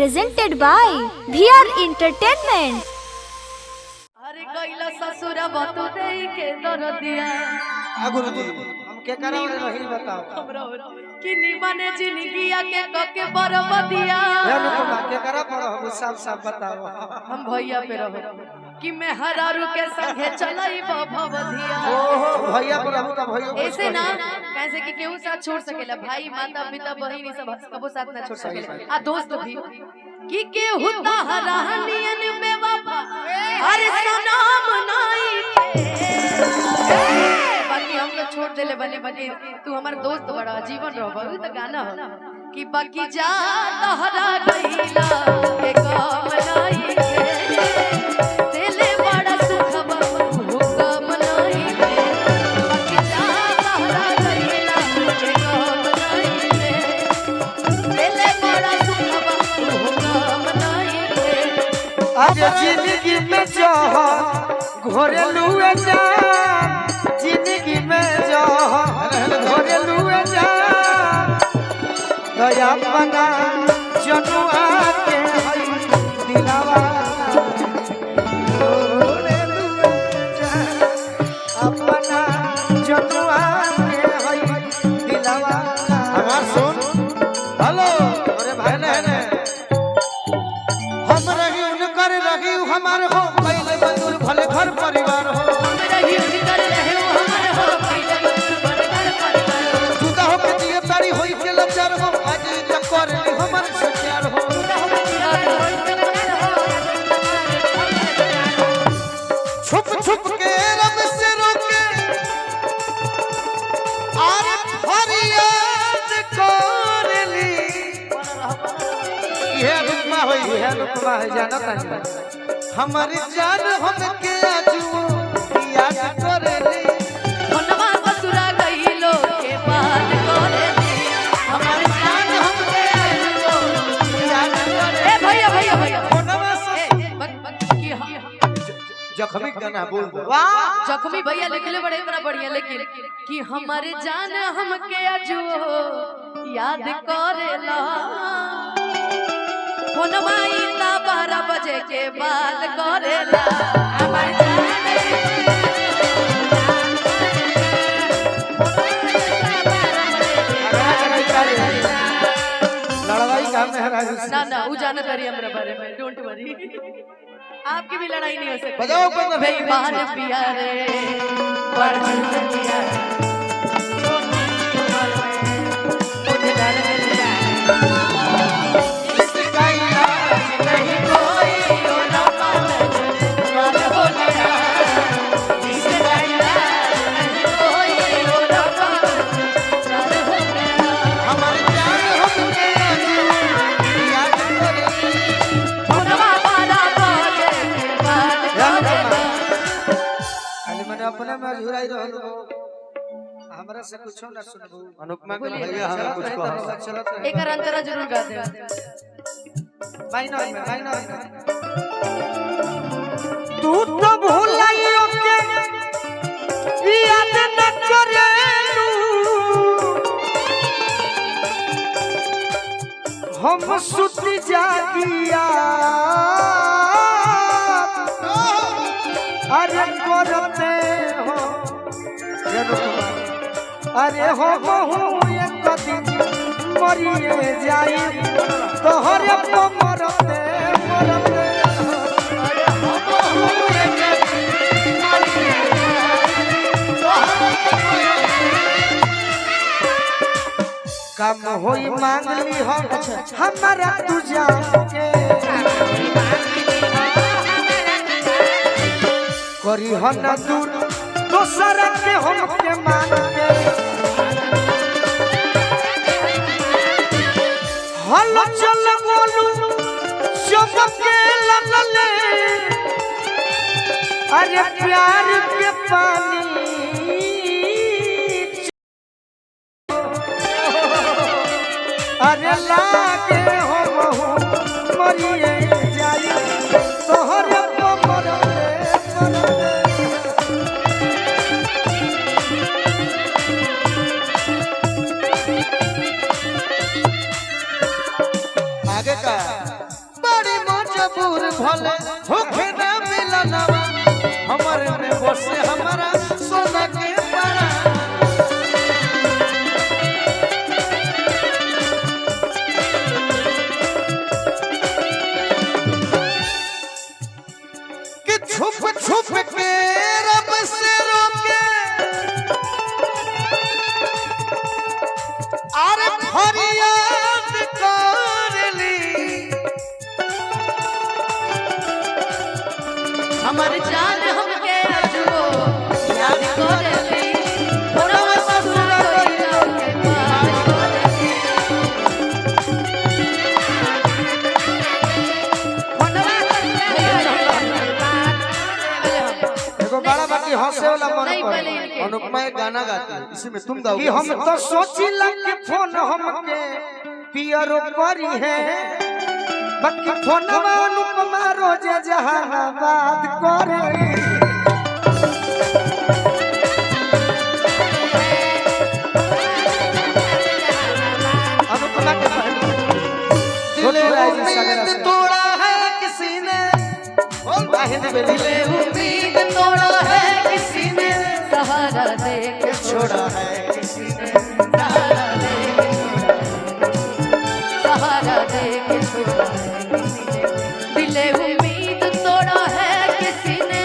presented by VR Entertainment। अरे गइला ससुरा बतू देई के दर दिया आगुरु दी हम के करावले रही बताओ हमरा कि निमने जिंदगिया के कके बरबदिया हे नुकमा के करा पर हम सब सब बताओ हम भैया पे रहो कि मैं हरारू के संगे चलाई भवधिया ओहो भैया पर हम का भैया ऐसे ना कैसे कि केहू साथ छोड़ सकेला भाई माता पिता बहिनी सब कबो साथ ना छोड़ सकेला आ दोस्त भी कि केहू तहरानियन बेवफा अरे सनम नहीं बाकी हम तो छोड़ देले बने बने तू हमार दोस्त बड़ा जीवन रहो बहु तो गाना हो कि बाकी जा तहरा गईला के काम नहीं दिले बड़ा सुख बहु काम नहीं बाकी जा तहरा गईला के काम नहीं दिले बड़ा सुख बहु काम नहीं आज जिंदगी में जो घोरे लुए जा जिंदगी में जो घोरे लुए जा दया बना जनुआ के दिलावा घोरे लुए जा अपना जनुआ के दिलावा हमार सुन हेलो अरे भाई ने हम रही उनकर रही हमार हो पहले बंधुर भले घर परिवार हो रही उनकर रहे हो हमार हो पहले बंधुर भले घर परिवार हो जुदा हो के जिए तारी होई के लचार हो आज तक कर हमर सचार हो छुप छुप के रब से रोके आर फरियाद करली ये रुकमा है जानत नहीं हमारी जान हमके आजू याद करली मनवा ससुरा गइलो के बाद करली हमारी जान हमके आजू याद करली ए भैया भैया भैया मनवा कि जख्मी गाना बोल दो वाह जख्मी भैया लिखले बड़े बड़ा बढ़िया लेकिन कि हमारे जान हमके आजू याद करेला फोनवा इता 12 बजे के बाद करेला हमारे जान लड़ाई का मेहरा ना ना वो जानत रही हमरा बारे में डोंट वरी आपकी भी लड़ाई नहीं हो सकती बजाओ बंद भाई बहन पिया रे पर पिया मुझे डर लगता इसका इलाज नहीं कोई हो ना पाना हो गया इसका इलाज नहीं कोई हो ना पाना हो गया हमारी जान हमके याद करली फोनवा 12 बजे के बाद करेला खाली मैंने अपने में झुराई रहल हमरा से कुछो ना सुनबू अनुपमा के भैया हमें कुछ कहो चलत रहे एक अंतरा जरूर गा दे माइनर में तू तो भूलाइयो के याद न करेलू हम सुत जागिया अरे करते हो अरे हो एक दिन मरिए जाई तोहरे तो मरते मरते अरे हो एक दिन मरिए जाई तोहरे कम होई मांगली हो हमारा तू जाओगे करी हो न दूर दोसरा के हम के मान के हल चल बोलू चमके लगले अरे प्यार के पानी अरे लागे हो बहु मरिए जाई तोहरे को मरते आगे का मजबूर भले होखे ना मिलनवा हमर में बसे हमारा सोना के पारा कि छुप छुप के रब से रोके अरे फरियाद कर ली हमर जान हमके अजबो याद करेली फोनवा ससुर गइला के बात करेली फोनवा एगो बड़ा बाकी हंसे वाला मन नहीं, पर पहले इनके। अनुपमा एक गाना गाती है इसी में तुम गाओ कि हम तो सोचिला कि फोन हमके पियरो करी है बाकी फोनवा अनुपमा रोजे जहानाबाद करे अनुपमा के दिल तोड़ा है किसी ने बोल वाहिद बेली दिले उम्मीद तोड़ा है किसी ने सहारा दे के छोड़ा है किसी ने सहारा दे के सहारा दे के छोड़ा है किसी ने दिले उम्मीद तोड़ा है किसी ने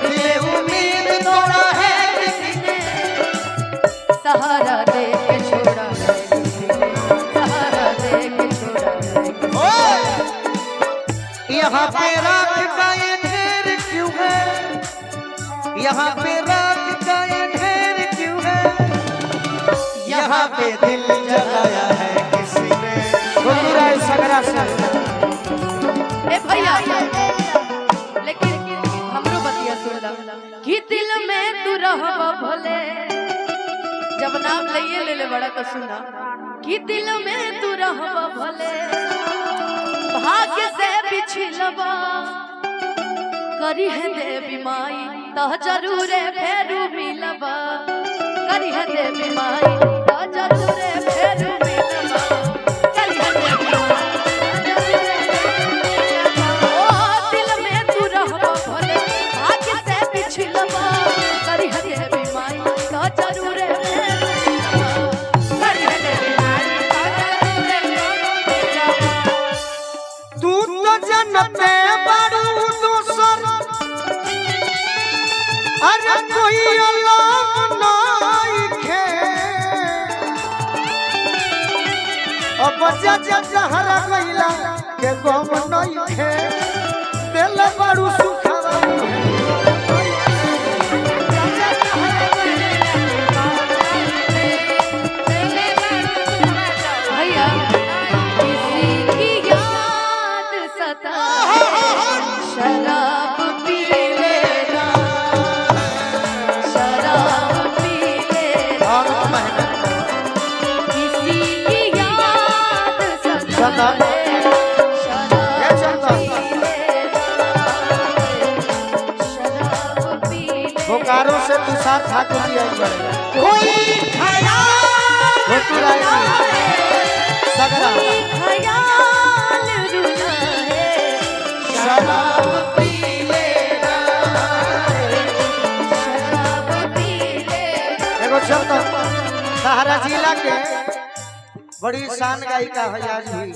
दिले उम्मीद तोड़ा है किसी ने सहारा दे के छोड़ा है किसी ने सहारा दे के छोड़ा है यहाँ पे रात का ये ढेर क्यों है यहाँ पे रात का ये ढेर क्यों है यहाँ पे दिल जलाया है किसी ने सगरा से ए भैया लेकिन हमरो बतिया सुन ला कि दिल में तू रहबा भले जब नाम लइए ले बड़ा तो सुना कि दिल में तू रहबा भले भाग्य से पिछलबा करी है देवी माई तो जरूर फेरू मिलबा करी है देवी माई तो जरूर फेरू मिलबा करी है देवी माई ओ दिल में तू रहबा भले भाग्य से पिछलबा करी है देवी माई तो जरूर फेरू मिलबा करी है देवी माई तो जरूर मिलबा तू तो जनते बड़ू दूसर अरे कोई अलग नहीं खे अब जा जहरा गइला के गम नहीं खे दिल बड़ू सुखवा भैया किसी की याद सताए शराब पी लेना शराब पी लेना किसी की याद सताए शराब पी लेना शराब पी लेना बोकारो से तू साथ ठाकुर जी आई बड़े कोई ख्याल सगरा ख्याल रुला है शराब पी लेना शराब पी लेना एगो शब्द सहारा जिला के बड़ी शान गायिका है आज भी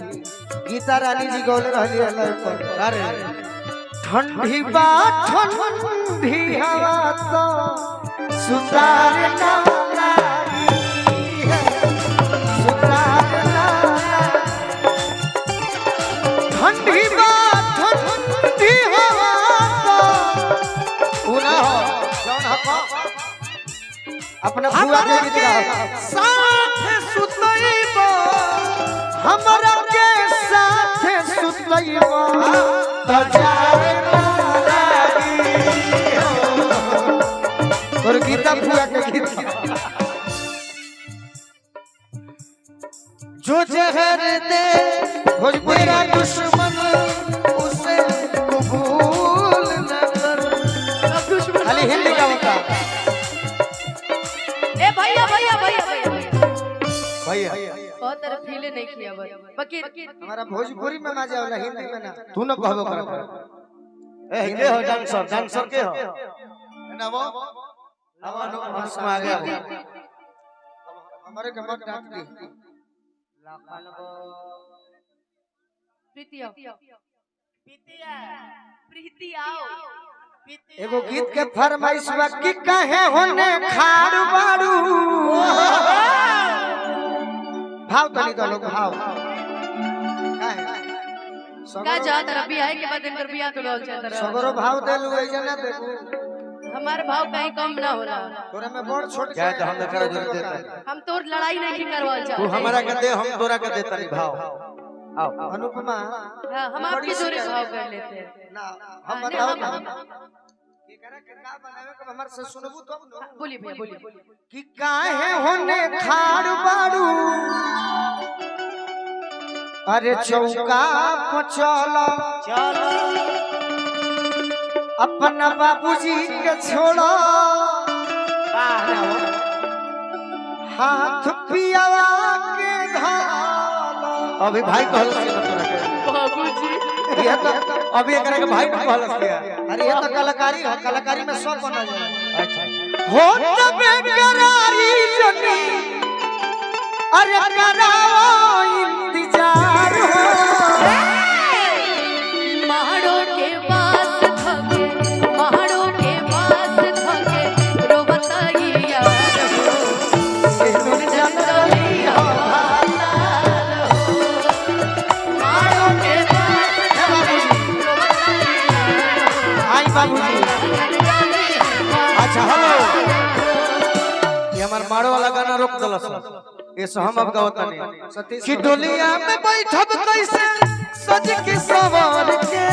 गीता रानी जी गौले रहली है पर अरे ठंडी बा ठंडी हवा तो सुतार ना लागी है सुतार ना ठंडी बा ठंडी हवा तो उना हो जौन हको अपना बुआ के गीत गाओ साथ सुतइबो हमरा के साथ सुतइबो तो जाए लागी और गीता बुआ के गीत जो जहर दे भोजपुरी का दुश्मन उसे कबूल न कर खाली हिंदी का होता ए भैया भैया भैया भैया भैया बहुत तरह फीले नहीं किया बाकी हमारा भोजपुरी में मजा वाला हिंदी में ना तू न कहबो कर ए के हो डांसर डांसर के हो ना वो अब अनुपमा आ गया हमारे के मत डांट दी प्रीति आओ एगो गीत के फरमाइश बा कि कहे होने खाड़ बाड़ू भाव तनी तो लोग भाव का जा तरह भी आए के बाद इनकर बियाह तो लोग चाहता रहा सगरो भाव देलु ऐसे ना देखू हमारे भाव कहीं कम ना होला तोरा में बड़ छोट क्या तो हम करा जरूर देता हम तोर लड़ाई नहीं करवाल तू चाहते हमारा के दे हम तोरा के देता नहीं भाव आओ अनुपमा हां हम आपके जोरे भाव कर लेते हैं ना हम बताओ ना के करा के का बनावे के हमर से सुनबू तब बोलिए भैया बोलिए कि काहे होने खाड़ बाड़ू अरे चौका पचला चलो अपना बाबूजी के छोड़ो हाथ पियावा के धालो अभी भाई कहलस के तोरा के बाबूजी ये तो अभी एकरा के भाई कहलस के अरे ये तो कलाकारी है कलाकारी में सब बना जाए अच्छा हो तबे करारी जनी अरे कराओ इंतजार हो महाड़ो के पास थके महाड़ो के पास थके रोबताई यार हो जंगली हवाला हो महाड़ो के पास थके रोबताई आई बाबूजी अच्छा हेलो ये हमार मारो वाला गाना रोक दलस ये से हम अब गावता नहीं सतीश कि डोलिया में बैठब कैसे सज के सवार के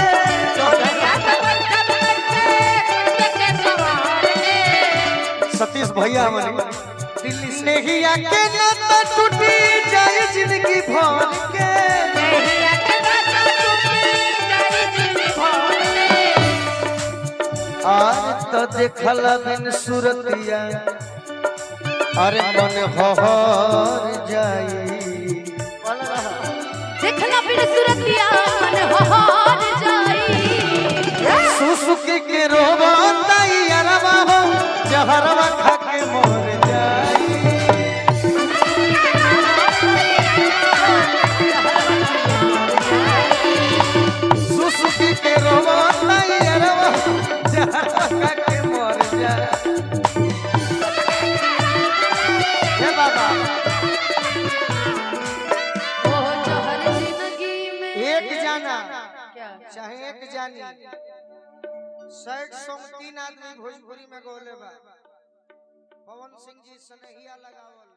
सतीश भैया हमारे दिल्ली से नहिया के नाता टूटी जाए जिंदगी भर के आज तो देखल बिन सूरतिया अरे मन हर जाई देखना फिर सूरतिया मन हार जाई सुसुकी के रोबा तैयारवा हो जहरवा खा के मर जाई सुसुकी के रोबा तैयारवा जहरवा खा के मर जाई हे बाबा ओ जहर जिंदगी में एक जाना क्या चाहे एक जानी 60 सॉन्ग 3 आदमी भोजपुरी में गौले बा पवन सिंह जी सनहिया लगावल